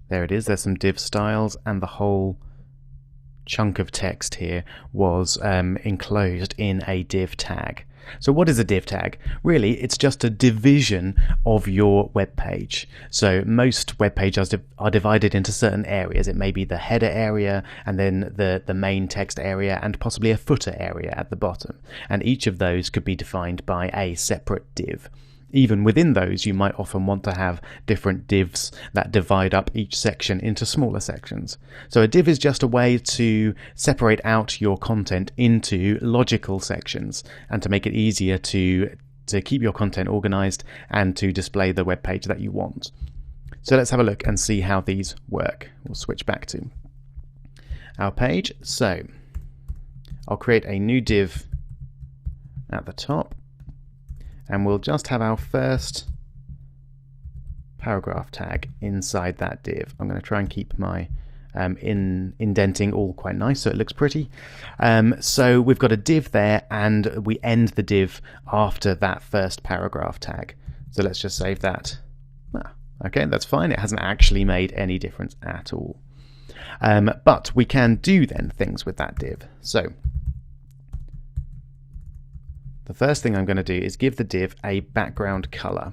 There it is. There's some div styles, and the whole chunk of text here was enclosed in a div tag. So what is a div tag? Really, it's just a division of your web page. So most web pages are divided into certain areas. It may be the header area, and then the main text area, and possibly a footer area at the bottom. And each of those could be defined by a separate div. Even within those, you might often want to have different divs that divide up each section into smaller sections. So a div is just a way to separate out your content into logical sections and to make it easier to keep your content organized and to display the web page that you want. So let's have a look and see how these work. We'll switch back to our page. So I'll create a new div at the top, and we'll just have our first paragraph tag inside that div. I'm going to try and keep my indenting all quite nice so it looks pretty. So we've got a div there, and we end the div after that first paragraph tag. So let's just save that. Okay, that's fine. It hasn't actually made any difference at all. But we can do then things with that div. So the first thing I'm going to do is give the div a background color.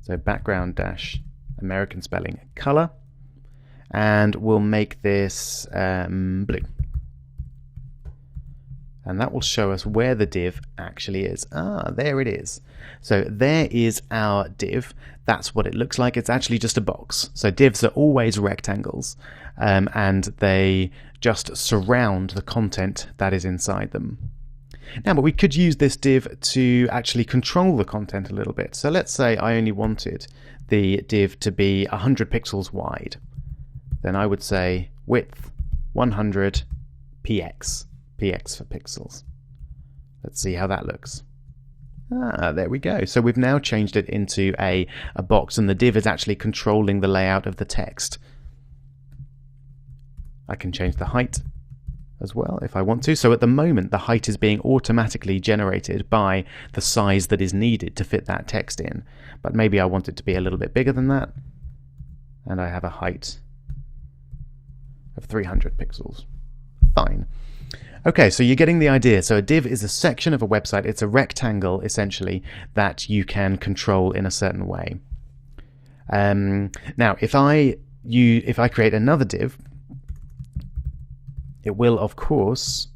So background dash American spelling color, and we'll make this blue. And that will show us where the div actually is. There it is. So there is our div. That's what it looks like. It's actually just a box. So divs are always rectangles, and they just surround the content that is inside them. Now, but we could use this div to actually control the content a little bit. So let's say I only wanted the div to be 100 pixels wide. Then I would say width 100 px. Px for pixels. Let's see how that looks. There we go. So we've now changed it into a box, and the div is actually controlling the layout of the text. I can change the height as well if I want to. So at the moment the height is being automatically generated by the size that is needed to fit that text in, but maybe I want it to be a little bit bigger than that, and I have a height of 300 pixels. Fine. Okay, so you're getting the idea. So a div is a section of a website. It's a rectangle essentially that you can control in a certain way. Now if I create another div, it will, of course,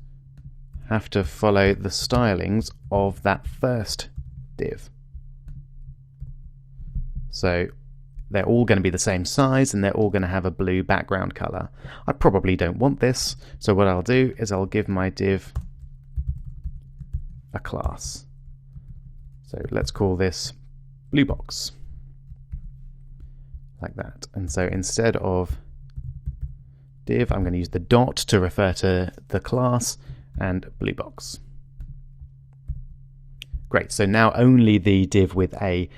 have to follow the stylings of that first div. So they're all going to be the same size, and they're all going to have a blue background color. I probably don't want this, so what I'll do is I'll give my div a class. So let's call this blue box, like that. And so instead of div, I'm going to use the dot to refer to the class, and blue box. Great, so now only the div with a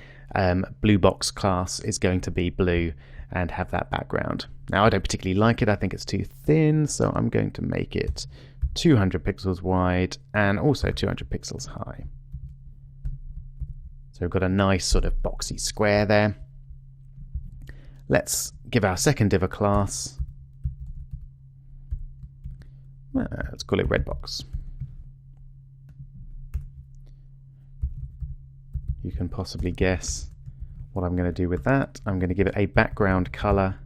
blue box class is going to be blue and have that background. Now I don't particularly like it. I think it's too thin, so I'm going to make it 200 pixels wide and also 200 pixels high. So we've got a nice sort of boxy square there. Let's give our second div a class. Let's call it red box. You can possibly guess what I'm going to do with that. I'm going to give it a background color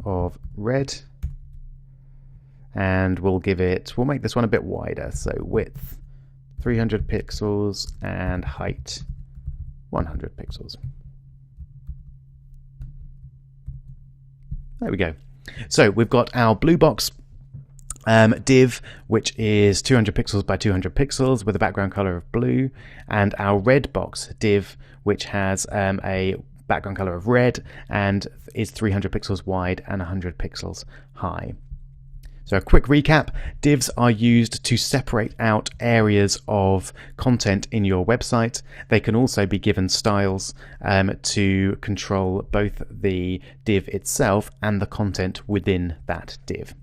of red, and we'll make this one a bit wider. So width 300 pixels and height 100 pixels. There we go. So we've got our blue box div, which is 200 pixels by 200 pixels with a background color of blue, and our red box div, which has a background color of red and is 300 pixels wide and 100 pixels high. So a quick recap: divs are used to separate out areas of content in your website. They can also be given styles to control both the div itself and the content within that div.